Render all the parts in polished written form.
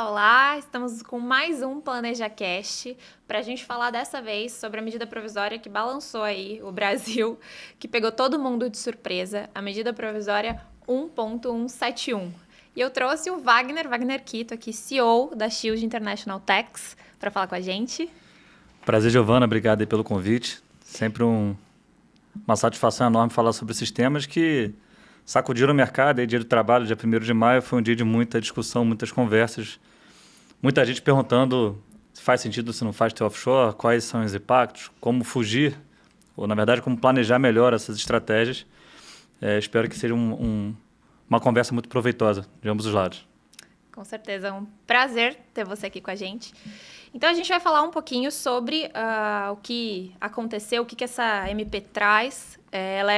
Olá! Estamos com mais um PlanejaCast para a gente falar dessa vez sobre a medida provisória que balançou aí o Brasil, que pegou todo mundo de surpresa, a medida provisória 1.171. E eu trouxe o Wagner Quito, aqui, CEO da Shield International Tax, para falar com a gente. Prazer, Giovana. Obrigado aí pelo convite. Sempre uma satisfação enorme falar sobre esses temas que sacudiram o mercado. Aí, dia do trabalho, dia 1º de maio, foi um dia de muita discussão, muitas conversas. Muita gente perguntando se faz sentido, se não faz ter offshore, quais são os impactos, como fugir, ou na verdade, como planejar melhor essas estratégias. Espero que seja uma conversa muito proveitosa de ambos os lados. Com certeza, é um prazer ter você aqui com a gente. Então, a gente vai falar um pouquinho sobre o que aconteceu, o que essa MP traz. Ela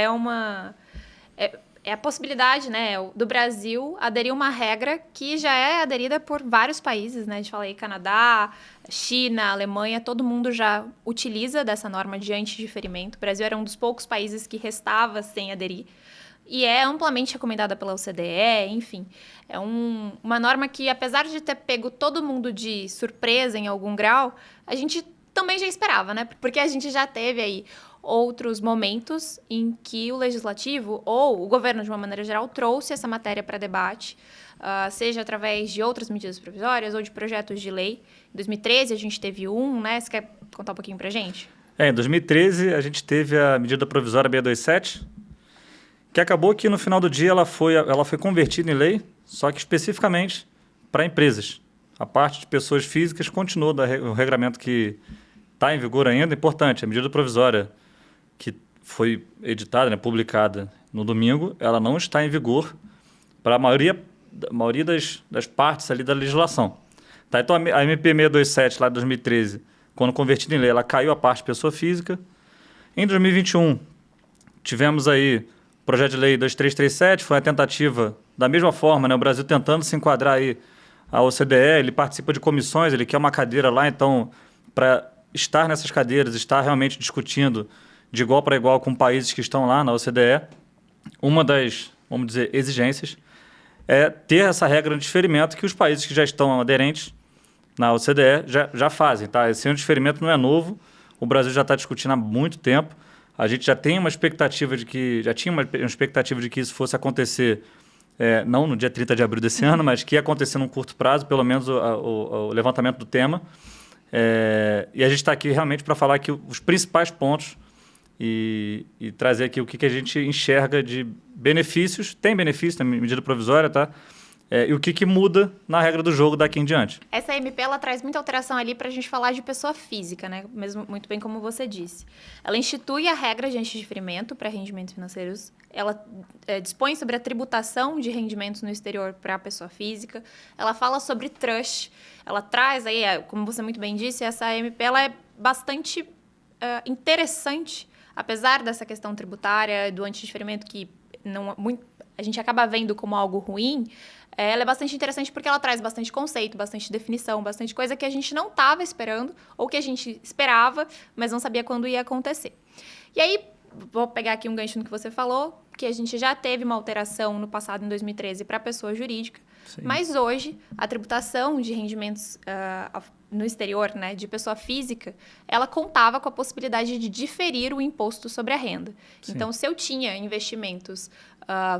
é a possibilidade, né, do Brasil aderir a uma regra que já é aderida por vários países, né? A gente fala aí Canadá, China, Alemanha, todo mundo já utiliza dessa norma de antidiferimento. O Brasil era um dos poucos países que restava sem aderir. E é amplamente recomendada pela OCDE, enfim. É uma norma que, apesar de ter pego todo mundo de surpresa em algum grau, a gente também já esperava, né? Porque a gente já teve aí outros momentos em que o legislativo, ou o governo de uma maneira geral, trouxe essa matéria para debate, seja através de outras medidas provisórias ou de projetos de lei. Em 2013 a gente teve né? Você quer contar um pouquinho pra gente? Em 2013 a gente teve a medida provisória 627, que acabou que no final do dia ela foi convertida em lei, só que especificamente para empresas. A parte de pessoas físicas continuou o regramento que está em vigor ainda. Importante, a medida provisória que foi editada, né, publicada no domingo, ela não está em vigor para a maioria das partes ali da legislação. Tá, então a MP 627 lá de 2013, quando convertida em lei, ela caiu a parte de pessoa física. Em 2021, tivemos aí projeto de lei 2337, foi a tentativa, da mesma forma, né, o Brasil tentando se enquadrar aí à OCDE, ele participa de comissões, ele quer uma cadeira lá, então, para estar nessas cadeiras, estar realmente discutindo de igual para igual com países que estão lá na OCDE, uma das, vamos dizer, exigências é ter essa regra de diferimento que os países que já estão aderentes na OCDE já fazem. Tá? Esse diferimento não é novo, o Brasil já está discutindo há muito tempo. A gente já tem uma expectativa de que isso fosse acontecer, não no dia 30 de abril desse ano, mas que ia acontecer num curto prazo, pelo menos o levantamento do tema. E a gente está aqui realmente para falar aqui os principais pontos e trazer aqui o que a gente enxerga de benefícios. Tem benefício na medida provisória, tá? E o que muda na regra do jogo daqui em diante. Essa MP, ela traz muita alteração ali para a gente falar de pessoa física, né? Mesmo, muito bem como você disse. Ela institui a regra de antidiferimento para rendimentos financeiros. Ela dispõe sobre a tributação de rendimentos no exterior para a pessoa física. Ela fala sobre trust. Ela traz aí, como você muito bem disse, essa MP ela é bastante interessante, apesar dessa questão tributária, do antidiferimento que a gente acaba vendo como algo ruim. Ela é bastante interessante porque ela traz bastante conceito, bastante definição, bastante coisa que a gente não estava esperando ou que a gente esperava, mas não sabia quando ia acontecer. E aí, vou pegar aqui um gancho no que você falou, que a gente já teve uma alteração no passado, em 2013, para a pessoa jurídica. Sim. Mas hoje, a tributação de rendimentos no exterior, né, de pessoa física, ela contava com a possibilidade de diferir o imposto sobre a renda. Sim. Então, se eu tinha investimentos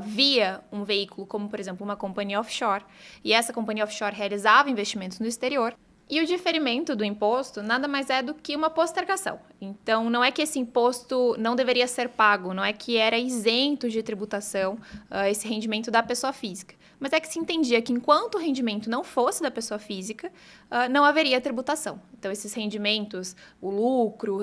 via um veículo como, por exemplo, uma companhia offshore, e essa companhia offshore realizava investimentos no exterior, e o diferimento do imposto nada mais é do que uma postergação. Então, não é que esse imposto não deveria ser pago, não é que era isento de tributação esse rendimento da pessoa física. Mas é que se entendia que enquanto o rendimento não fosse da pessoa física, não haveria tributação. Então, esses rendimentos, o lucro,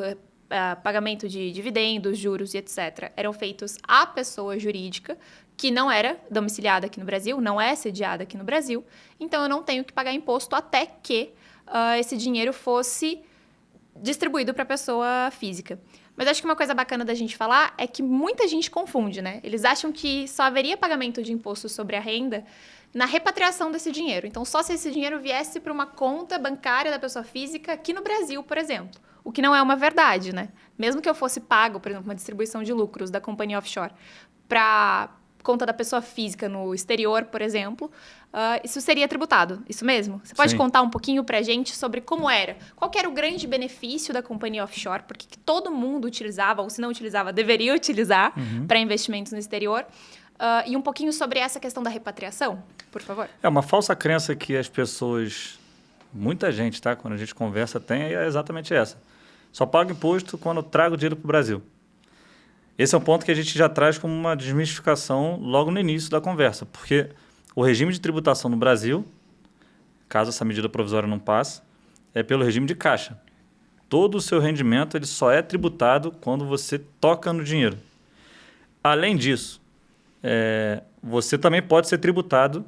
pagamento de dividendos, juros e etc., eram feitos à pessoa jurídica, que não era domiciliada aqui no Brasil, não é sediada aqui no Brasil. Então, eu não tenho que pagar imposto até que esse dinheiro fosse distribuído para a pessoa física. Mas acho que uma coisa bacana da gente falar é que muita gente confunde, né? Eles acham que só haveria pagamento de imposto sobre a renda na repatriação desse dinheiro. Então, só se esse dinheiro viesse para uma conta bancária da pessoa física aqui no Brasil, por exemplo. O que não é uma verdade, né? Mesmo que eu fosse pago, por exemplo, uma distribuição de lucros da companhia offshore para conta da pessoa física no exterior, por exemplo, isso seria tributado, isso mesmo? Você pode contar um pouquinho para a gente sobre como era? Qual que era o grande benefício da companhia offshore? Porque que todo mundo utilizava, ou se não utilizava, deveria utilizar para investimentos no exterior? E um pouquinho sobre essa questão da repatriação, por favor. É uma falsa crença que as pessoas, muita gente, tá? Quando a gente conversa, tem, é exatamente essa. Só pago imposto quando trago dinheiro para o Brasil. Esse é um ponto que a gente já traz como uma desmistificação logo no início da conversa, porque o regime de tributação no Brasil, caso essa medida provisória não passe, é pelo regime de caixa. Todo o seu rendimento ele só é tributado quando você toca no dinheiro. Além disso, você também pode ser tributado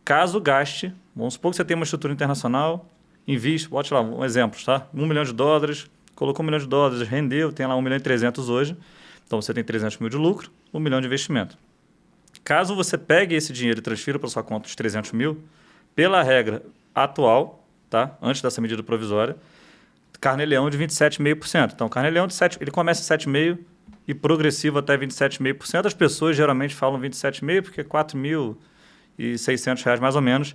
caso gaste. Vamos supor que você tem uma estrutura internacional, investe, bote lá um exemplo, tá? $1 milhão, colocou $1 milhão, rendeu, tem lá 1.300.000 hoje. Então, você tem 300 mil de lucro, 1 milhão de investimento. Caso você pegue esse dinheiro e transfira para sua conta os 300 mil, pela regra atual, tá? Antes dessa medida provisória, carnê-leão de 27,5%. Então, carnê-leão ele começa em 7,5% e progressivo até 27,5%. As pessoas geralmente falam 27,5% porque é R$4.600 mais ou menos.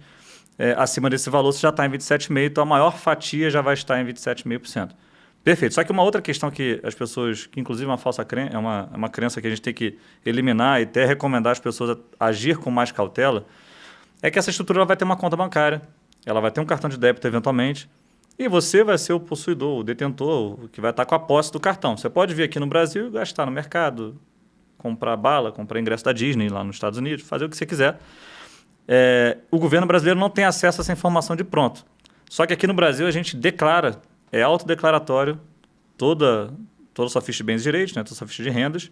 Acima desse valor, você já está em 27,5%, então a maior fatia já vai estar em 27,5%. Perfeito. Só que uma outra questão que as pessoas, que inclusive é uma falsa crença, é uma crença que a gente tem que eliminar e até recomendar as pessoas a agir com mais cautela, é que essa estrutura vai ter uma conta bancária, ela vai ter um cartão de débito eventualmente, e você vai ser o possuidor, o detentor, o que vai estar com a posse do cartão. Você pode vir aqui no Brasil e gastar no mercado, comprar bala, comprar ingresso da Disney lá nos Estados Unidos, fazer o que você quiser. O governo brasileiro não tem acesso a essa informação de pronto. Só que aqui no Brasil a gente declara, é autodeclaratório, toda a sua ficha de bens e direitos, né, toda a sua ficha de rendas.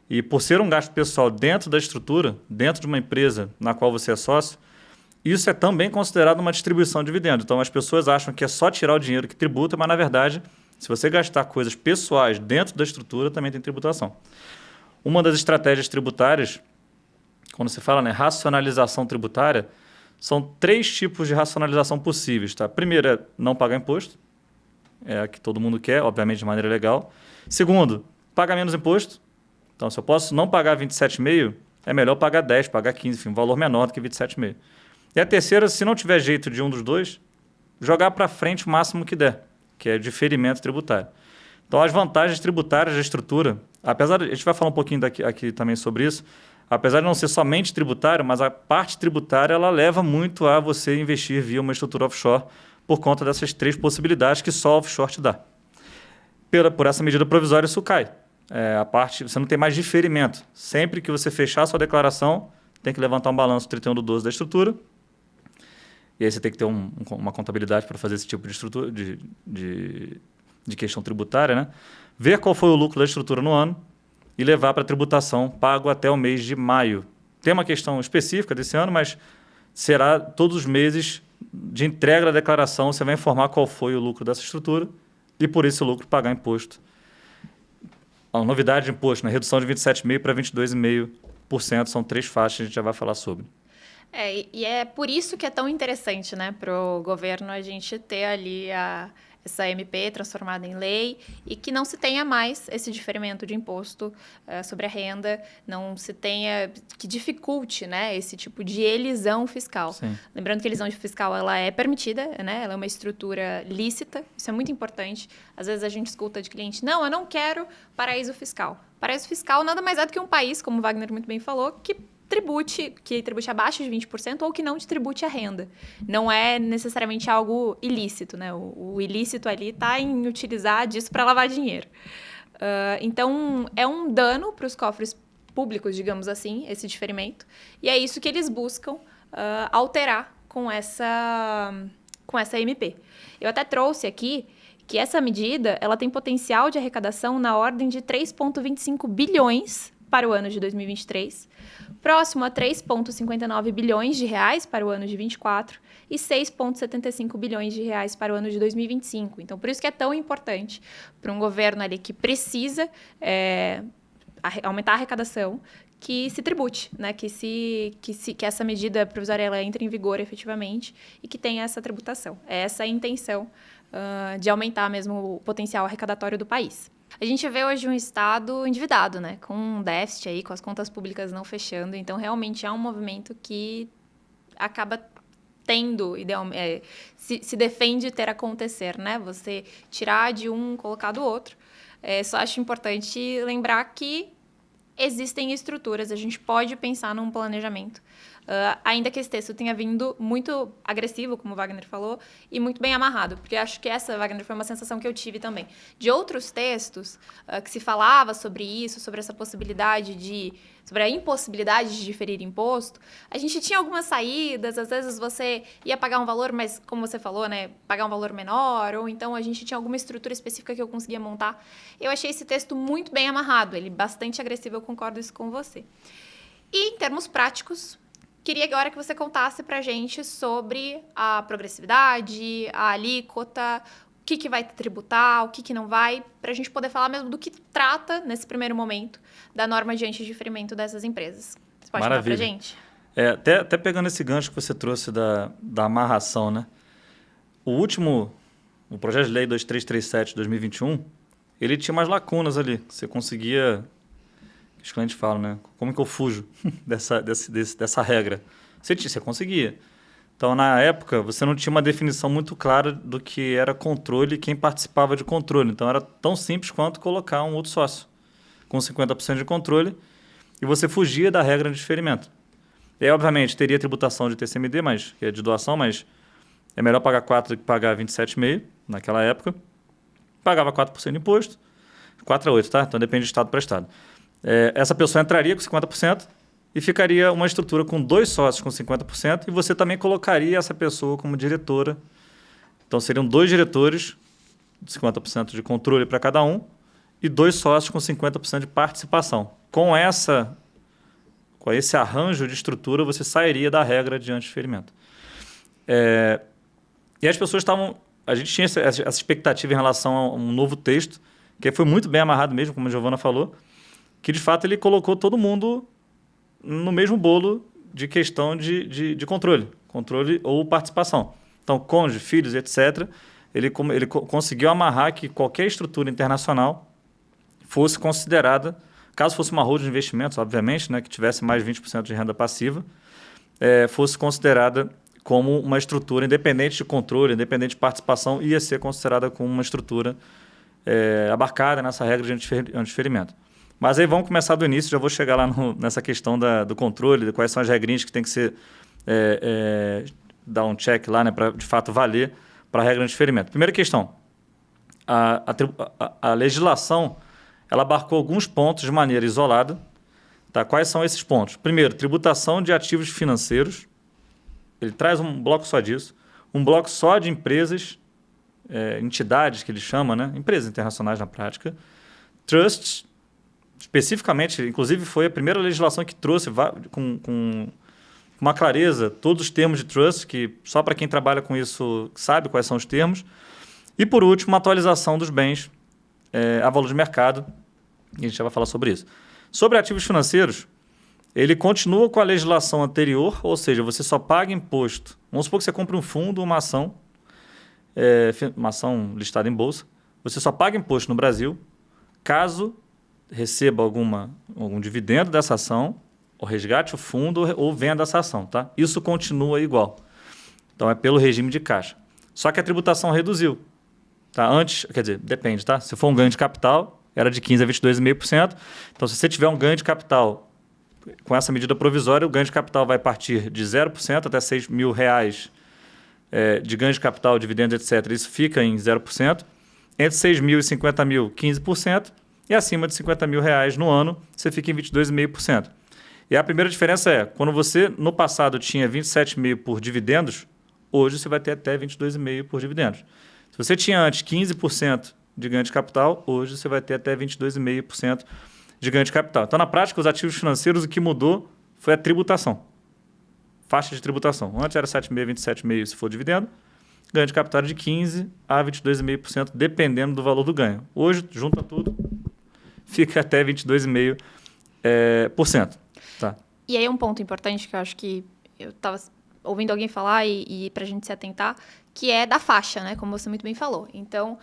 E por ser um gasto pessoal dentro da estrutura, dentro de uma empresa na qual você é sócio, isso é também considerado uma distribuição de dividendo. Então, as pessoas acham que é só tirar o dinheiro que tributa, mas, na verdade, se você gastar coisas pessoais dentro da estrutura, também tem tributação. Uma das estratégias tributárias, quando se fala, né, racionalização tributária, são 3 tipos de racionalização possíveis. Tá? Primeiro é não pagar imposto, é a que todo mundo quer, obviamente de maneira legal. Segundo, pagar menos imposto. Então, se eu posso não pagar 27,5%, é melhor pagar 10%, pagar 15%, enfim, um valor menor do que 27,5%. E a terceira, se não tiver jeito de um dos dois, jogar para frente o máximo que der, que é diferimento tributário. Então, as vantagens tributárias da estrutura, apesar de, a gente vai falar um pouquinho aqui também sobre isso, apesar de não ser somente tributário, mas a parte tributária ela leva muito a você investir via uma estrutura offshore por conta dessas 3 possibilidades que só offshore te dá. Por essa medida provisória, isso cai. Você não tem mais diferimento. Sempre que você fechar a sua declaração, tem que levantar um balanço 31/12 da estrutura. E aí você tem que ter uma contabilidade para fazer esse tipo de estrutura, de questão tributária, né? Ver qual foi o lucro da estrutura no ano e levar para tributação pago até o mês de maio. Tem uma questão específica desse ano, mas será todos os meses de entrega da declaração, você vai informar qual foi o lucro dessa estrutura e por esse lucro pagar imposto. A novidade de imposto, né? Redução de 27,5% para 22,5%, são 3 faixas, a gente já vai falar sobre. E é por isso que é tão interessante, né, para o governo a gente ter ali essa MP transformada em lei e que não se tenha mais esse diferimento de imposto sobre a renda, não se tenha, que dificulte, né, esse tipo de elisão fiscal. Sim. Lembrando que a elisão fiscal ela é permitida, né, ela é uma estrutura lícita, isso é muito importante. Às vezes a gente escuta de cliente, não, eu não quero paraíso fiscal. Paraíso fiscal nada mais é do que um país, como o Wagner muito bem falou, que tribute abaixo de 20% ou que não te tribute a renda. Não é necessariamente algo ilícito, né? O ilícito ali está em utilizar disso para lavar dinheiro. Então, é um dano para os cofres públicos, digamos assim, esse diferimento. E é isso que eles buscam alterar com essa MP. Eu até trouxe aqui que essa medida ela tem potencial de arrecadação na ordem de 3,25 bilhões para o ano de 2023, próximo a 3,59 bilhões de reais para o ano de 24 e 6,75 bilhões de reais para o ano de 2025. Então, por isso que é tão importante para um governo ali que precisa aumentar a arrecadação, que se tribute, né? que essa medida provisória ela entre em vigor efetivamente e que tenha essa tributação. É essa a intenção de aumentar mesmo o potencial arrecadatório do país. A gente vê hoje um Estado endividado, né? Com um déficit aí, com as contas públicas não fechando. Então, realmente, é um movimento que acaba tendo, se defende ter acontecer, né? Você tirar de um, colocar do outro. Só acho importante lembrar que existem estruturas, a gente pode pensar num planejamento. Ainda que esse texto tenha vindo muito agressivo, como o Wagner falou, e muito bem amarrado, porque acho que essa, Wagner, foi uma sensação que eu tive também. De outros textos que se falava sobre isso, sobre essa possibilidade sobre a impossibilidade de diferir imposto, a gente tinha algumas saídas, às vezes você ia pagar um valor, mas como você falou, né, pagar um valor menor, ou então a gente tinha alguma estrutura específica que eu conseguia montar. Eu achei esse texto muito bem amarrado, ele bastante agressivo, eu concordo isso com você. E em termos práticos, queria agora que você contasse pra gente sobre a progressividade, a alíquota, o que vai tributar, o que não vai, pra gente poder falar mesmo do que trata, nesse primeiro momento, da norma de antidiferimento dessas empresas. Você pode contar pra gente? Até pegando esse gancho que você trouxe da amarração, né? O projeto de lei 2337 de 2021, ele tinha umas lacunas ali. Você conseguia... Os clientes falam, né? Como que eu fujo dessa regra? Você conseguia. Então, na época, você não tinha uma definição muito clara do que era controle e quem participava de controle. Então, era tão simples quanto colocar um outro sócio com 50% de controle e você fugia da regra de diferimento. E aí, obviamente, teria tributação de TCMD, que é de doação, mas é melhor pagar 4 do que pagar 27,5% naquela época. Pagava 4% de imposto. 4 a 8, tá? Então, depende de estado para estado. Essa pessoa entraria com 50% e ficaria uma estrutura com 2 sócios com 50% e você também colocaria essa pessoa como diretora. Então, seriam 2 diretores, 50% de controle para cada um, e 2 sócios com 50% de participação. Com esse arranjo de estrutura, você sairia da regra de antiferimento. E as pessoas estavam... A gente tinha essa expectativa em relação a um novo texto, que foi muito bem amarrado mesmo, como a Giovana falou, que de fato ele colocou todo mundo no mesmo bolo de questão de controle ou participação. Então, cônjuge, filhos, etc., ele conseguiu amarrar que qualquer estrutura internacional fosse considerada, caso fosse uma holding de investimentos, obviamente, né, que tivesse mais de 20% de renda passiva, fosse considerada como uma estrutura independente de controle, independente de participação, ia ser considerada como uma estrutura abarcada nessa regra de antiferimento. Mas aí vamos começar do início, já vou chegar lá nessa questão do controle, de quais são as regrinhas que tem que ser dar um check lá, né, para de fato valer para a regra de diferimento. Primeira questão, a legislação ela abarcou alguns pontos de maneira isolada. Tá? Quais são esses pontos? Primeiro, tributação de ativos financeiros. Ele traz um bloco só disso. Um bloco só de empresas, entidades que ele chama, né? Empresas internacionais na prática. Trusts, especificamente, inclusive foi a primeira legislação que trouxe com uma clareza todos os termos de trust, que só para quem trabalha com isso sabe quais são os termos. E, por último, uma atualização dos bens a valor de mercado. E a gente já vai falar sobre isso. Sobre ativos financeiros, ele continua com a legislação anterior, ou seja, você só paga imposto. Vamos supor que você compre um fundo, uma ação listada em bolsa. Você só paga imposto no Brasil caso receba algum dividendo dessa ação, ou resgate o fundo, ou venda essa ação. Tá? Isso continua igual. Então, é pelo regime de caixa. Só que a tributação reduziu. Tá? Antes, quer dizer, depende, tá? Se for um ganho de capital, era de 15% a 22,5%. Então, se você tiver um ganho de capital com essa medida provisória, o ganho de capital vai partir de 0% até R$6 mil de ganho de capital, dividendos, etc. Isso fica em 0%. Entre 6 mil e 50 mil, 15%. E acima de 50 mil reais no ano, você fica em 22,5%. E a primeira diferença é, quando você, no passado, tinha 27,5% por dividendos, hoje você vai ter até 22,5% por dividendos. Se você tinha antes 15% de ganho de capital, hoje você vai ter até 22,5% de ganho de capital. Então, na prática, os ativos financeiros, o que mudou foi a tributação. Faixa de tributação. Antes era 7,5%, 27,5% se for dividendo. Ganho de capital de 15% a 22,5%, dependendo do valor do ganho. Hoje, junta tudo, fica até 22,5%. Tá. E aí um ponto importante que eu acho que eu estava ouvindo alguém falar e para a gente se atentar, que é da faixa, né? Como você muito bem falou. Então,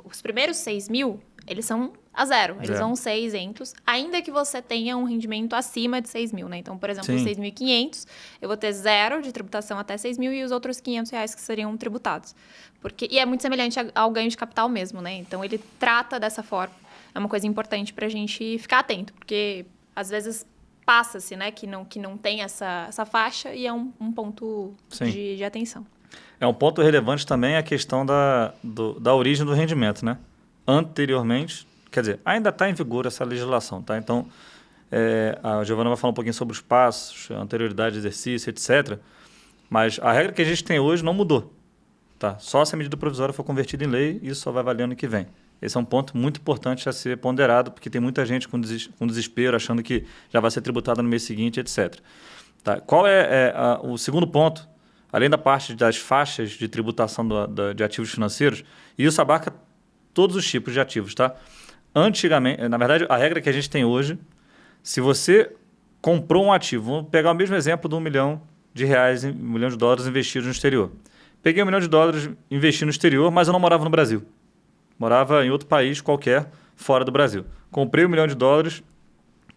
os primeiros 6 mil eles são a zero. Eles vão ser isentos, ainda que você tenha um rendimento acima de 6 mil, né? Então, por exemplo, 6.500, eu vou ter zero de tributação até 6 mil e os outros R$500 que seriam tributados. E é muito semelhante ao ganho de capital mesmo, né? Então, ele trata dessa forma. É uma coisa importante para a gente ficar atento, porque às vezes passa-se, né, que não tem essa faixa e é um ponto de atenção. É um ponto relevante também a questão da origem do rendimento, né? Anteriormente, quer dizer, ainda está em vigor essa legislação, tá? Então, a Giovana vai falar um pouquinho sobre os passos, a anterioridade de exercício, etc. Mas a regra que a gente tem hoje não mudou, tá? Só se a medida provisória for convertida em lei, isso só vai valer ano que vem. Esse é um ponto muito importante a ser ponderado, porque tem muita gente com desespero, achando que já vai ser tributada no mês seguinte, etc. Tá? Qual o segundo ponto? Além da parte das faixas de tributação de ativos financeiros, e isso abarca todos os tipos de ativos, tá? Antigamente, na verdade, a regra que a gente tem hoje, se você comprou um ativo, vamos pegar o mesmo exemplo de $1 milhão, $1 milhão investidos no exterior. Peguei $1 milhão, investi no exterior, mas eu não morava no Brasil. Morava em outro país qualquer, fora do Brasil. Comprei $1 milhão,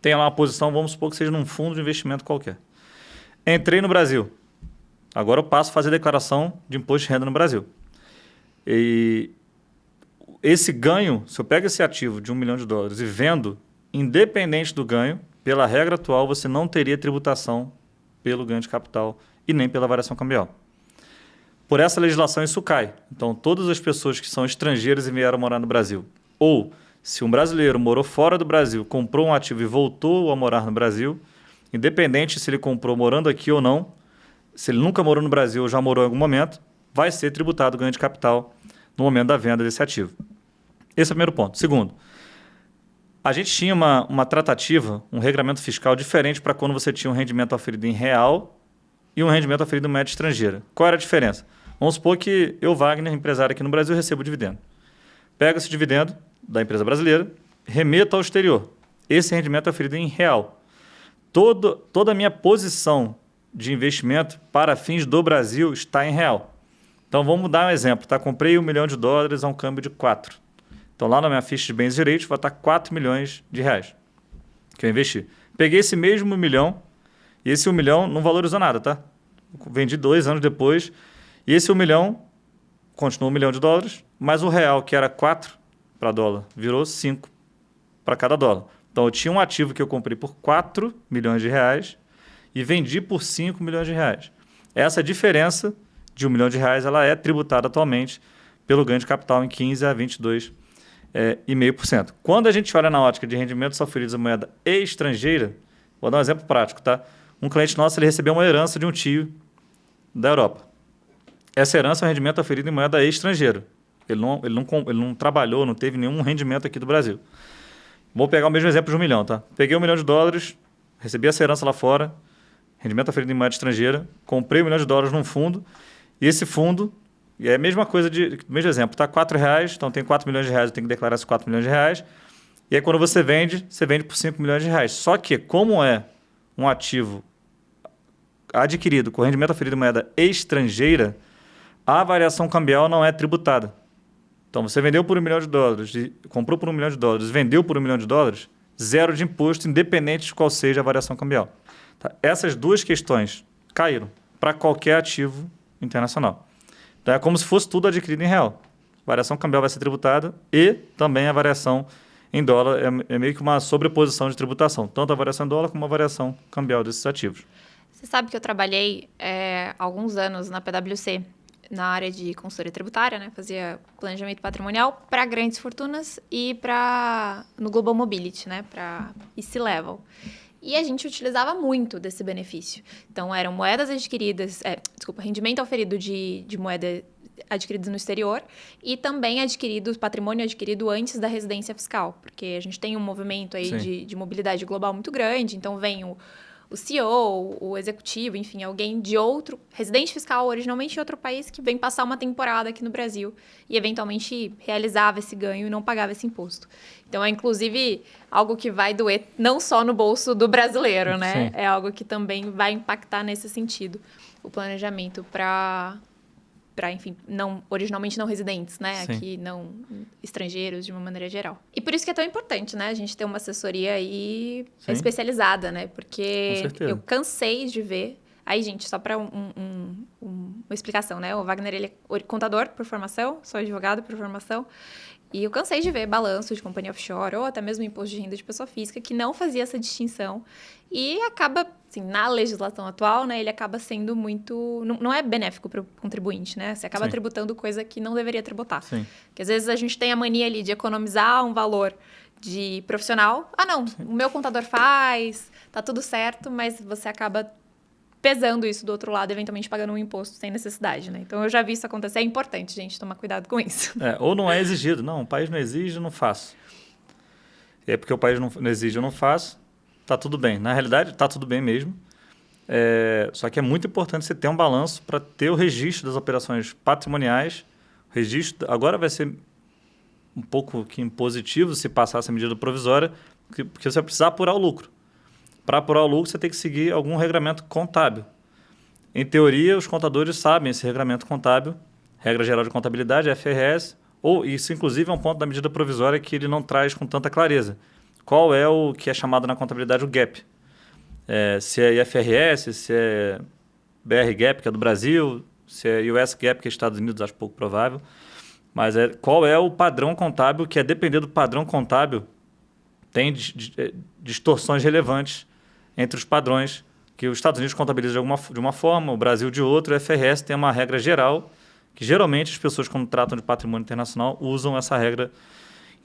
tem lá uma posição, vamos supor que seja num fundo de investimento qualquer. Entrei no Brasil. Agora eu passo a fazer declaração de imposto de renda no Brasil. E esse ganho, se eu pego esse ativo de $1 milhão e vendo, independente do ganho, pela regra atual, você não teria tributação pelo ganho de capital e nem pela variação cambial. Por essa legislação, isso cai. Então, todas as pessoas que são estrangeiras e vieram morar no Brasil, ou se um brasileiro morou fora do Brasil, comprou um ativo e voltou a morar no Brasil, independente se ele comprou morando aqui ou não, se ele nunca morou no Brasil ou já morou em algum momento, vai ser tributado o ganho de capital no momento da venda desse ativo. Esse é o primeiro ponto. Segundo, a gente tinha uma tratativa, um regramento fiscal diferente para quando você tinha um rendimento oferido em real e um rendimento oferido em moeda estrangeira. Qual era a diferença? Vamos supor que eu, Wagner, empresário aqui no Brasil, recebo dividendo. Pego esse dividendo da empresa brasileira, remeto ao exterior. Esse rendimento é oferido em real. Toda a minha posição de investimento para fins do Brasil está em real. Então, vamos dar um exemplo. Tá? Comprei $1 milhão a um câmbio de 4. Então, lá na minha ficha de bens e direitos, vai estar R$4 milhões que eu investi. Peguei esse mesmo $1 milhão e esse $1 milhão não valorizou nada, tá? Vendi 2 anos depois e esse $1 milhão continuou $1 milhão, mas o real, que era 4 para dólar, virou 5 para cada dólar. Então, eu tinha um ativo que eu comprei por R$4 milhões e vendi por R$5 milhões. Essa diferença de R$1 milhão ela é tributada atualmente pelo ganho de capital em 15% a 22,5%. Quando a gente olha na ótica de rendimentos oferidos em moeda estrangeira, vou dar um exemplo prático, tá? Um cliente nosso ele recebeu uma herança de um tio da Europa. Essa herança é um rendimento oferido em moeda estrangeira. Ele não trabalhou, não teve nenhum rendimento aqui do Brasil. Vou pegar o mesmo exemplo de $1 milhão, tá? Peguei $1 milhão, recebi essa herança lá fora, rendimento oferido em moeda estrangeira, comprei $1 milhão num fundo, e esse fundo, e é a mesma coisa, mesmo exemplo, tá? R$4, então tem R$4 milhões, eu tenho que declarar esses R$4 milhões, e aí quando você vende por R$5 milhões. Só que, como é um ativo adquirido com rendimento oferido em moeda estrangeira, a variação cambial não é tributada. Então, você vendeu por $1 milhão, comprou por $1 milhão, vendeu por $1 milhão, zero de imposto, independente de qual seja a variação cambial. Tá? Essas duas questões caíram para qualquer ativo internacional. Então, é como se fosse tudo adquirido em real. A variação cambial vai ser tributada e também a variação em dólar é meio que uma sobreposição de tributação, tanto a variação em dólar como a variação cambial desses ativos. Você sabe que eu trabalhei há alguns anos na PwC, na área de consultoria tributária, né? Fazia planejamento patrimonial para grandes fortunas e no Global Mobility, né? Para C-Level. E a gente utilizava muito desse benefício. Então, eram moedas adquiridas, rendimento oferido de moeda adquiridos no exterior e também patrimônio adquirido antes da residência fiscal, porque a gente tem um movimento aí de mobilidade global muito grande, então vem o CEO, o executivo, enfim, alguém de outro, residente fiscal originalmente em outro país, que vem passar uma temporada aqui no Brasil e eventualmente realizava esse ganho e não pagava esse imposto. Então, é inclusive algo que vai doer não só no bolso do brasileiro, né? Sim. É algo que também vai impactar nesse sentido, o planejamento para para, enfim, originalmente não residentes, né? Sim. Aqui não estrangeiros, de uma maneira geral. E por isso que é tão importante, né? A gente ter uma assessoria aí Sim. especializada, né? Com Porque certeza. eu cansei de ver... Aí, gente, só para uma explicação, né? O Wagner, ele é contador por formação, sou advogado por formação. E eu cansei de ver balanço de companhia offshore ou até mesmo imposto de renda de pessoa física que não fazia essa distinção. E acaba, assim, na legislação atual, né, ele acaba sendo muito... Não é benéfico para o contribuinte, né? Você acaba Sim. tributando coisa que não deveria tributar. Sim. Porque às vezes a gente tem a mania ali de economizar um valor de profissional. Ah, não, o meu contador faz, tá tudo certo, mas você acaba pesando isso do outro lado, eventualmente pagando um imposto sem necessidade, né? Então, eu já vi isso acontecer. É importante, gente, tomar cuidado com isso. Ou não é exigido. Não, o país não exige, eu não faço. E é porque o país não exige, eu não faço, tá tudo bem. Na realidade, tá tudo bem mesmo. Só que é muito importante você ter um balanço para ter o registro das operações patrimoniais. O registro agora vai ser um pouco que impositivo se passar essa medida provisória, porque você vai precisar apurar o lucro. Para apurar o lucro, você tem que seguir algum regramento contábil. Em teoria, os contadores sabem esse regramento contábil, Regra Geral de Contabilidade, FRS, ou isso, inclusive, é um ponto da medida provisória que ele não traz com tanta clareza. Qual é o que é chamado na contabilidade o GAP? Se é IFRS, se é BR GAP, que é do Brasil, se é US GAP, que é Estados Unidos, acho pouco provável. Mas qual é o padrão contábil, que, a depender do padrão contábil, tem distorções relevantes entre os padrões que os Estados Unidos contabilizam de uma forma, o Brasil de outra. O FRS tem uma regra geral, que geralmente as pessoas, quando tratam de patrimônio internacional, usam essa regra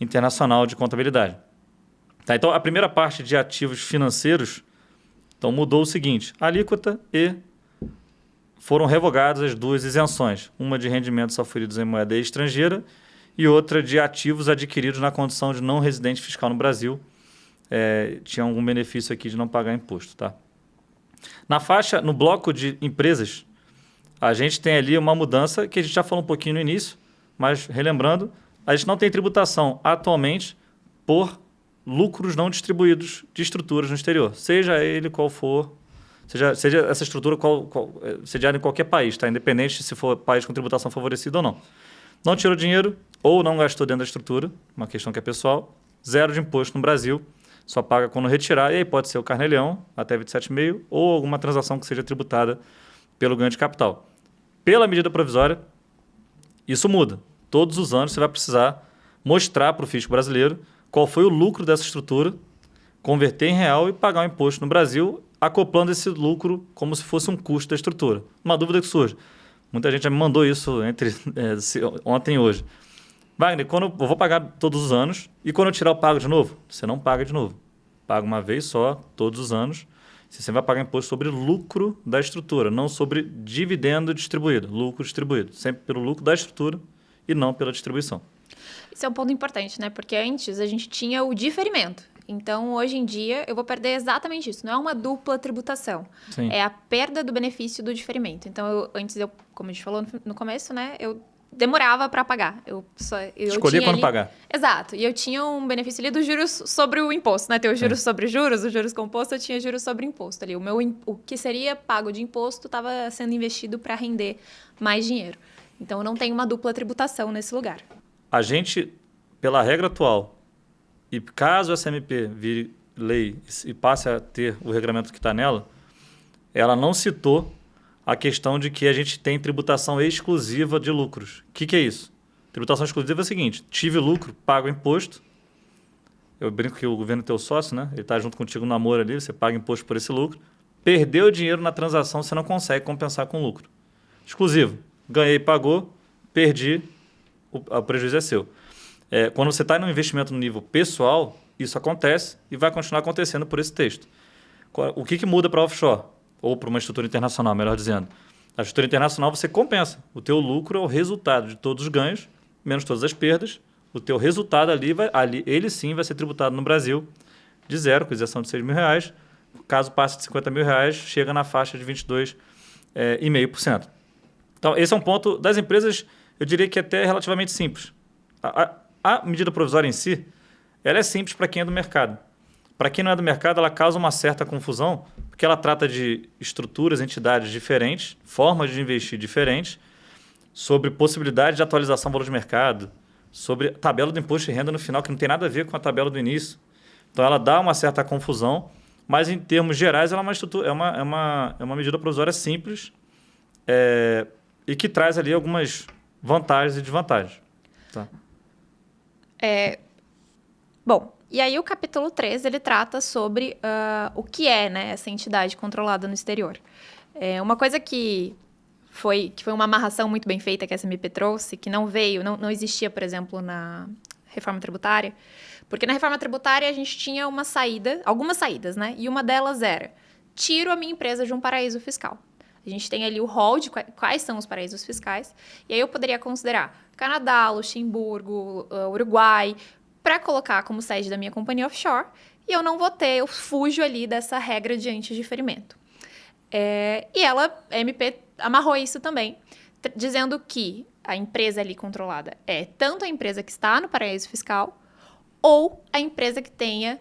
internacional de contabilidade. Tá, então, a primeira parte de ativos financeiros, então mudou o seguinte: a alíquota e foram revogadas as duas isenções, uma de rendimentos auferidos em moeda estrangeira e outra de ativos adquiridos na condição de não residente fiscal no Brasil. Tinha algum benefício aqui de não pagar imposto. Tá? No bloco de empresas, a gente tem ali uma mudança que a gente já falou um pouquinho no início, mas relembrando, a gente não tem tributação atualmente por lucros não distribuídos de estruturas no exterior, seja ele qual for, seja essa estrutura sediada em qualquer país, tá? Independente se for país com tributação favorecida ou não. Não tirou dinheiro ou não gastou dentro da estrutura, uma questão que é pessoal, zero de imposto no Brasil, só paga quando retirar, e aí pode ser o carnê-leão, até 27,5%, ou alguma transação que seja tributada pelo ganho de capital. Pela medida provisória, isso muda. Todos os anos você vai precisar mostrar para o fisco brasileiro qual foi o lucro dessa estrutura, converter em real e pagar o imposto no Brasil, acoplando esse lucro como se fosse um custo da estrutura. Uma dúvida que surge. Muita gente já me mandou isso entre ontem e hoje. Wagner, eu vou pagar todos os anos e quando eu tirar eu pago de novo? Você não paga de novo. Paga uma vez só, todos os anos. Você vai pagar imposto sobre lucro da estrutura, não sobre dividendo distribuído, lucro distribuído. Sempre pelo lucro da estrutura e não pela distribuição. Isso é um ponto importante, né? Porque antes a gente tinha o diferimento. Então, hoje em dia, eu vou perder exatamente isso. Não é uma dupla tributação. Sim. É a perda do benefício do diferimento. Então, antes, como a gente falou no começo, né? Eu demorava para pagar. Eu escolhia quando pagar. Exato. E eu tinha um benefício ali dos juros sobre o imposto, né? Tem os juros sobre juros, os juros compostos, eu tinha juros sobre imposto ali. O que seria pago de imposto estava sendo investido para render mais dinheiro. Então, eu não tenho uma dupla tributação nesse lugar. A gente, pela regra atual, e caso a SMP vire lei e passe a ter o regulamento que está nela, ela não citou a questão de que a gente tem tributação exclusiva de lucros. O que é isso? Tributação exclusiva é o seguinte: tive lucro, pago imposto. Eu brinco que o governo é teu sócio, né? Ele está junto contigo no namoro ali, você paga imposto por esse lucro. Perdeu dinheiro na transação, você não consegue compensar com lucro. Exclusivo. Ganhei, pagou, perdi, o prejuízo é seu. Quando você está em um investimento no nível pessoal, isso acontece e vai continuar acontecendo por esse texto. O que muda para offshore? Ou para uma estrutura internacional, melhor dizendo. A estrutura internacional você compensa. O teu lucro é o resultado de todos os ganhos, menos todas as perdas. O teu resultado ali ele sim vai ser tributado no Brasil de zero, com isenção de R$6.000. Caso passe de R$50.000, chega na faixa de 22,5%. Então, esse é um ponto das empresas, eu diria que até relativamente simples. A medida provisória em si, ela é simples para quem é do mercado. Para quem não é do mercado, ela causa uma certa confusão, porque ela trata de estruturas, entidades diferentes, formas de investir diferentes, sobre possibilidade de atualização do valor de mercado, sobre tabela do imposto de renda no final, que não tem nada a ver com a tabela do início. Então, ela dá uma certa confusão, mas, em termos gerais, ela é uma medida provisória simples e que traz ali algumas vantagens e desvantagens. Tá? Bom, e aí o capítulo 3, ele trata sobre o que é, né, essa entidade controlada no exterior. Uma coisa que foi uma amarração muito bem feita que a SMP trouxe, que não existia, por exemplo, na reforma tributária, porque na reforma tributária a gente tinha algumas saídas, né? E uma delas era, tiro a minha empresa de um paraíso fiscal. A gente tem ali o rol de quais são os paraísos fiscais, e aí eu poderia considerar Canadá, Luxemburgo, Uruguai, para colocar como sede da minha companhia offshore, e eu fujo ali dessa regra de antidiferimento. E a MP amarrou isso também, dizendo que a empresa ali controlada é tanto a empresa que está no paraíso fiscal ou a empresa que tenha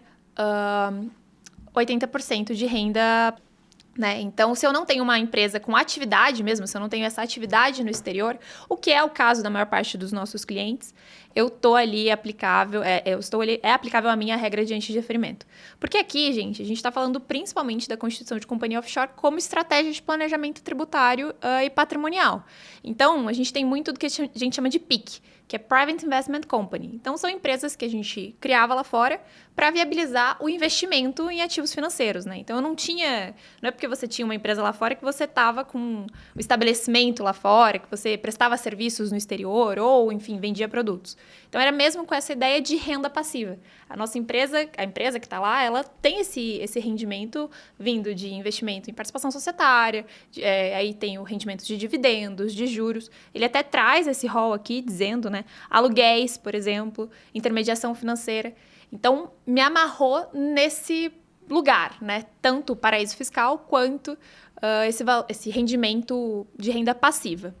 80% de renda, né? Então, se eu não tenho uma empresa com atividade mesmo, se eu não tenho essa atividade no exterior, o que é o caso da maior parte dos nossos clientes, é aplicável a minha regra de antidiferimento. Porque aqui, gente, a gente está falando principalmente da constituição de companhia offshore como estratégia de planejamento tributário e patrimonial. Então, a gente tem muito do que a gente chama de PIC, que é Private Investment Company. Então, são empresas que a gente criava lá fora para viabilizar o investimento em ativos financeiros, né? Então, não é porque você tinha uma empresa lá fora que você estava com o estabelecimento lá fora, que você prestava serviços no exterior ou, enfim, vendia produtos. Então, era mesmo com essa ideia de renda passiva. A empresa que está lá, ela tem esse rendimento vindo de investimento em participação societária, aí tem o rendimento de dividendos, de juros. Ele até traz esse rol aqui, dizendo, né, aluguéis, por exemplo, intermediação financeira. Então, me amarrou nesse lugar, né? Tanto o paraíso fiscal quanto esse rendimento de renda passiva.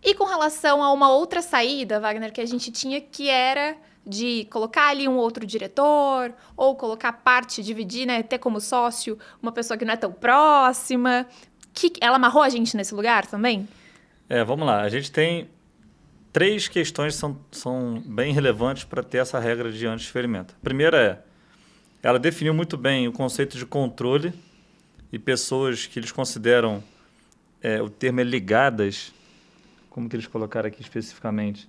E com relação a uma outra saída, Wagner, que a gente tinha, que era de colocar ali um outro diretor, ou colocar parte, dividir, né? Ter como sócio uma pessoa que não é tão próxima. Ela amarrou a gente nesse lugar também? Vamos lá. A gente tem 3 questões que são bem relevantes para ter essa regra de antidiferimento. A primeira ela definiu muito bem o conceito de controle e pessoas que eles consideram, o termo é ligadas, como que eles colocaram aqui especificamente?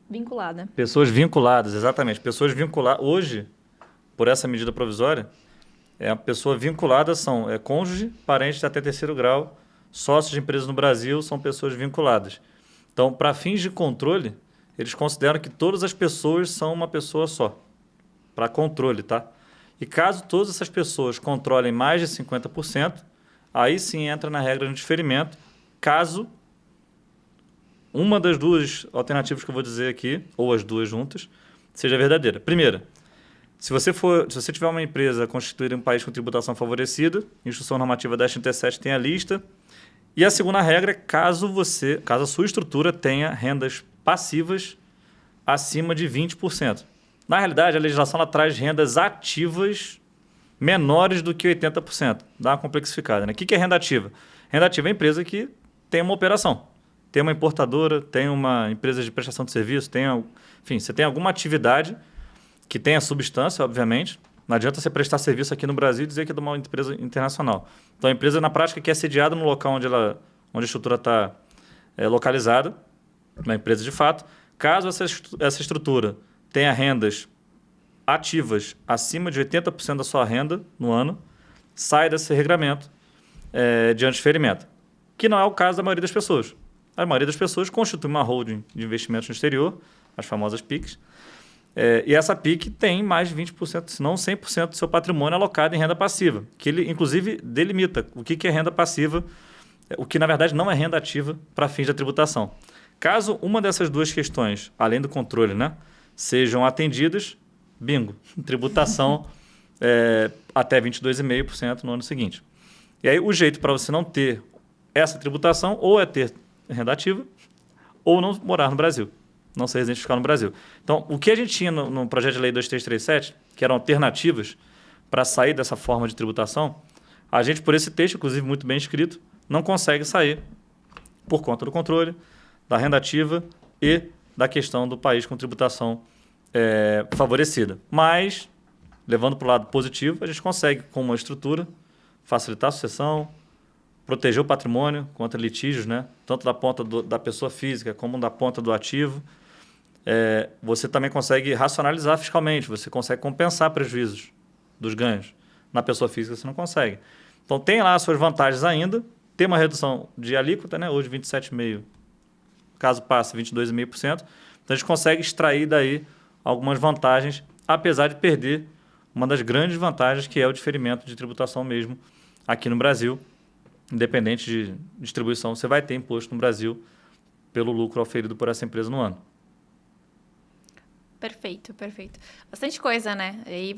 Vinculada. Pessoas vinculadas, exatamente. Pessoas vinculadas. Hoje, por essa medida provisória, a pessoa vinculada são cônjuge, parente de até 3º grau, sócios de empresas no Brasil são pessoas vinculadas. Então, para fins de controle, eles consideram que todas as pessoas são uma pessoa só. Para controle, tá? E caso todas essas pessoas controlem mais de 50%, aí sim entra na regra de diferimento, caso uma das 2 alternativas que eu vou dizer aqui, ou as 2 juntas, seja verdadeira. Primeira, se você tiver uma empresa constituída em um país com tributação favorecida, Instrução Normativa 1037 tem a lista. E a segunda regra é caso a sua estrutura tenha rendas passivas acima de 20%. Na realidade, a legislação ela traz rendas ativas menores do que 80%. Dá uma complexificada, né? O que é renda ativa? Renda ativa é a empresa que tem uma operação. Tem uma importadora, tem uma empresa de prestação de serviço, enfim, você tem alguma atividade que tenha substância, obviamente. Não adianta você prestar serviço aqui no Brasil e dizer que é de uma empresa internacional. Então, a empresa, na prática, que é sediada no local onde a estrutura está localizada, uma empresa de fato. Caso essa estrutura tenha rendas ativas acima de 80% da sua renda no ano, sai desse regramento de antidiferimento, que não é o caso da maioria das pessoas. A maioria das pessoas constitui uma holding de investimentos no exterior, as famosas PICs, e essa PIC tem mais de 20%, se não 100% do seu patrimônio alocado em renda passiva, que ele, inclusive, delimita o que é renda passiva, o que, na verdade, não é renda ativa para fins da tributação. Caso uma dessas 2 questões, além do controle, né, sejam atendidas, bingo, tributação até 22,5% no ano seguinte. E aí, o jeito para você não ter essa tributação ou é ter renda ativa ou não morar no Brasil. Não ser residente fiscal no Brasil. Então, o que a gente tinha no projeto de lei 2337, que eram alternativas para sair dessa forma de tributação, a gente, por esse texto, inclusive muito bem escrito, não consegue sair por conta do controle, da renda ativa e da questão do país com tributação favorecida. Mas, levando para o lado positivo, a gente consegue, com uma estrutura, facilitar a sucessão, proteger o patrimônio contra litígios, né? Tanto da ponta da pessoa física como da ponta do ativo. Você também consegue racionalizar fiscalmente, você consegue compensar prejuízos dos ganhos. Na pessoa física você não consegue. Então tem lá as suas vantagens ainda, tem uma redução de alíquota, né? Hoje 27,5%, caso passe 22,5%. Então a gente consegue extrair daí algumas vantagens, apesar de perder uma das grandes vantagens, que é o diferimento de tributação mesmo aqui no Brasil. Independente de distribuição, você vai ter imposto no Brasil pelo lucro auferido por essa empresa no ano. Perfeito, perfeito. Bastante coisa, né? Aí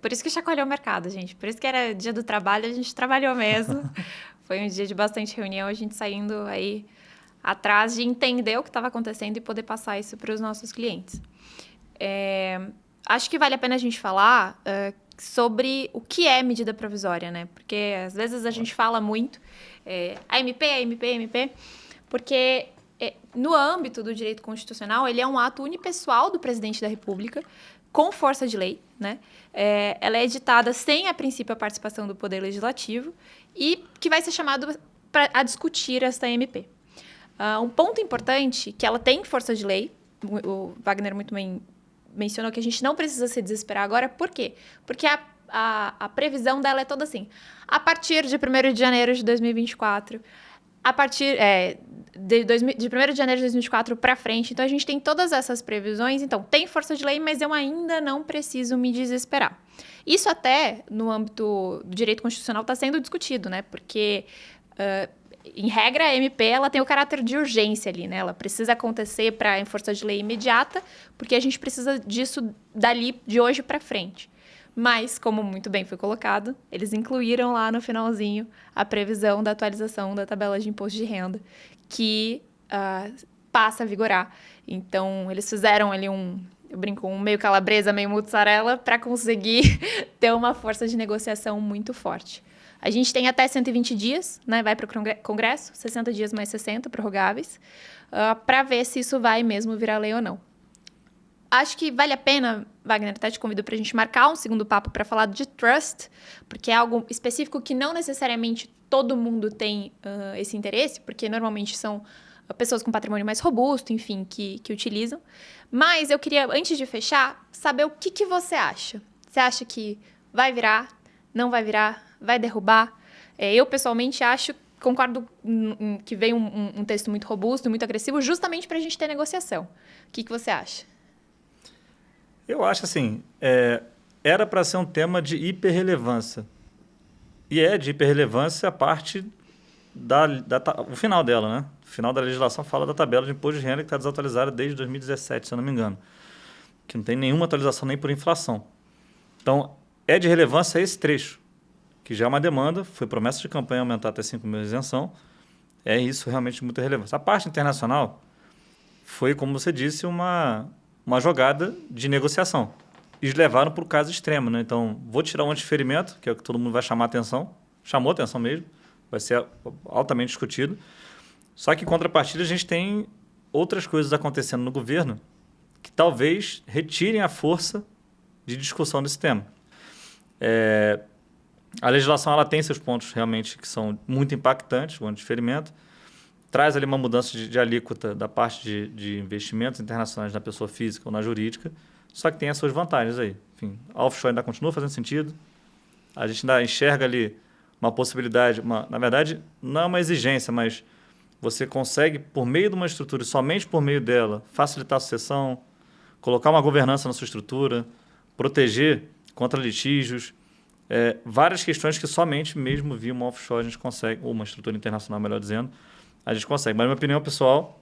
por isso que chacoalhou o mercado, gente. Por isso que era dia do trabalho, a gente trabalhou mesmo. Foi um dia de bastante reunião, a gente saindo aí atrás de entender o que estava acontecendo e poder passar isso para os nossos clientes. Acho que vale a pena a gente falar sobre o que é medida provisória, né? Porque às vezes a gente fala muito AMP, porque no âmbito do direito constitucional, ele é um ato unipessoal do presidente da República, com força de lei, né? Ela é editada sem, a princípio, a participação do Poder Legislativo e que vai ser chamado a discutir esta MP. Um ponto importante, que ela tem força de lei, o Wagner muito bem mencionou que a gente não precisa se desesperar agora. Por quê? Porque a previsão dela é toda assim. A partir de 1º de janeiro de 2024, a partir de 1º de janeiro de 2024 para frente. Então, a gente tem todas essas previsões. Então, tem força de lei, mas eu ainda não preciso me desesperar. Isso até, no âmbito do direito constitucional, está sendo discutido, né? Porque, em regra, a MP ela tem o caráter de urgência ali, né? Ela precisa acontecer em força de lei imediata, porque a gente precisa disso dali, de hoje para frente. Mas, como muito bem foi colocado, eles incluíram lá no finalzinho a previsão da atualização da tabela de imposto de renda, que passa a vigorar. Então, eles fizeram ali eu brinco, um meio calabresa, meio mussarela, para conseguir ter uma força de negociação muito forte. A gente tem até 120 dias, né? Vai para o Congresso, 60 dias mais 60, prorrogáveis, para ver se isso vai mesmo virar lei ou não. Acho que vale a pena, Wagner, até te convido para a gente marcar um segundo papo para falar de trust, porque é algo específico que não necessariamente todo mundo tem esse interesse, porque normalmente são pessoas com patrimônio mais robusto, enfim, que utilizam. Mas eu queria, antes de fechar, saber o que você acha. Você acha que vai virar, não vai virar, vai derrubar? Eu, pessoalmente, concordo que vem um texto muito robusto, muito agressivo, justamente para a gente ter negociação. O que você acha? Eu acho assim, era para ser um tema de hiperrelevância. E é de hiperrelevância a parte o final dela, né? O final da legislação fala da tabela de imposto de renda que está desatualizada desde 2017, se eu não me engano. Que não tem nenhuma atualização nem por inflação. Então, é de relevância esse trecho, que já é uma demanda, foi promessa de campanha aumentar até 5 mil de isenção. É isso realmente de muita relevância. A parte internacional foi, como você disse, uma jogada de negociação. Eles levaram para o caso extremo, né? Então, vou tirar um antiferimento, que é o que todo mundo vai chamar atenção. Chamou atenção mesmo. Vai ser altamente discutido. Só que, em contrapartida, a gente tem outras coisas acontecendo no governo que talvez retirem a força de discussão desse tema. A legislação ela tem seus pontos realmente que são muito impactantes, o antiferimento. Traz ali uma mudança de alíquota da parte de investimentos internacionais na pessoa física ou na jurídica, só que tem as suas vantagens aí. Enfim, a offshore ainda continua fazendo sentido, a gente ainda enxerga ali uma possibilidade, na verdade, não é uma exigência, mas você consegue, por meio de uma estrutura, somente por meio dela, facilitar a sucessão, colocar uma governança na sua estrutura, proteger contra litígios, várias questões que somente mesmo via uma offshore a gente consegue, ou uma estrutura internacional, melhor dizendo, a gente consegue. Mas a minha opinião pessoal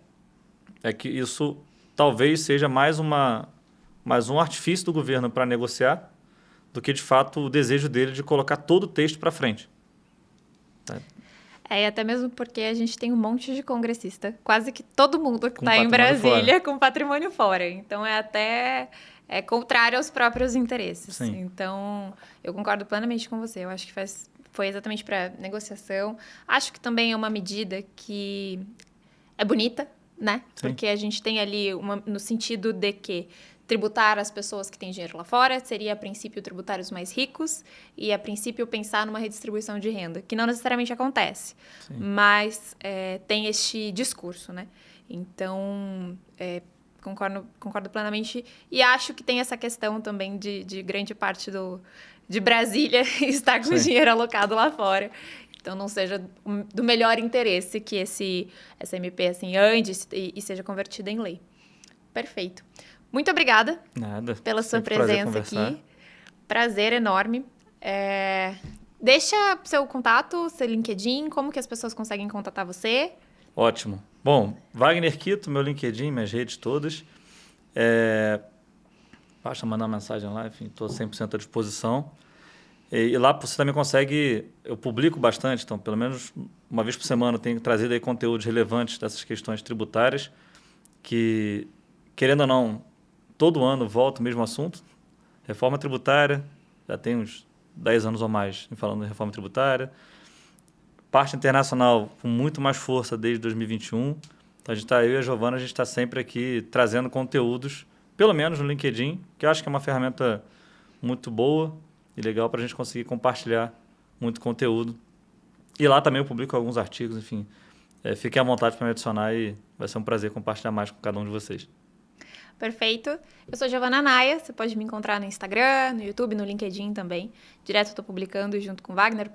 é que isso talvez seja mais um artifício do governo para negociar do que, de fato, o desejo dele de colocar todo o texto para frente. E até mesmo porque a gente tem um monte de congressista, quase que todo mundo que está em Brasília com patrimônio fora. Então, contrário aos próprios interesses. Sim. Então, eu concordo plenamente com você. Eu acho que faz foi exatamente para negociação. Acho que também é uma medida que é bonita, né? Sim. Porque a gente tem ali no sentido de que tributar as pessoas que têm dinheiro lá fora seria, a princípio, tributar os mais ricos e, a princípio, pensar numa redistribuição de renda, que não necessariamente acontece, mas tem este discurso, né? Então, concordo plenamente e acho que tem essa questão também de grande parte de Brasília estar com o dinheiro alocado lá fora. Então, não seja do melhor interesse que essa MP assim, ande e seja convertida em lei. Perfeito. Muito obrigada pela sua presença aqui. Prazer enorme. Deixa seu contato, seu LinkedIn, como que as pessoas conseguem contatar você? Ótimo. Bom, Wagner Quito, meu LinkedIn, minhas redes todas. Basta mandar uma mensagem lá, enfim, estou 100% à disposição. E lá você também consegue, eu publico bastante, então pelo menos uma vez por semana eu tenho trazido aí conteúdos relevantes dessas questões tributárias, que, querendo ou não, todo ano volta o mesmo assunto. Reforma tributária, já tem uns 10 anos ou mais falando de reforma tributária. Parte internacional com muito mais força desde 2021. Então, eu e a Giovana, a gente está sempre aqui trazendo conteúdos, pelo menos no LinkedIn, que eu acho que é uma ferramenta muito boa e legal para a gente conseguir compartilhar muito conteúdo. E lá também eu publico alguns artigos, enfim. Fiquem à vontade para me adicionar e vai ser um prazer compartilhar mais com cada um de vocês. Perfeito. Eu sou Giovana Naia, você pode me encontrar no Instagram, no YouTube, no LinkedIn também. Direto eu estou publicando junto com o Wagner,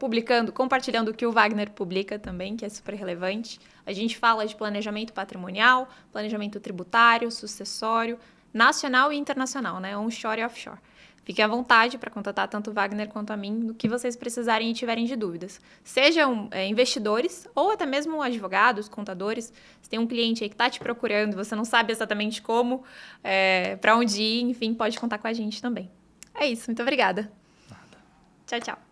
compartilhando o que o Wagner publica também, que é super relevante. A gente fala de planejamento patrimonial, planejamento tributário, sucessório, nacional e internacional, né? Onshore e offshore. Fiquem à vontade para contatar tanto o Wagner quanto a mim no que vocês precisarem e tiverem de dúvidas. Sejam investidores ou até mesmo advogados, contadores. Se tem um cliente aí que está te procurando e você não sabe exatamente como, para onde ir, enfim, pode contar com a gente também. É isso, muito obrigada. Nada. Tchau, tchau.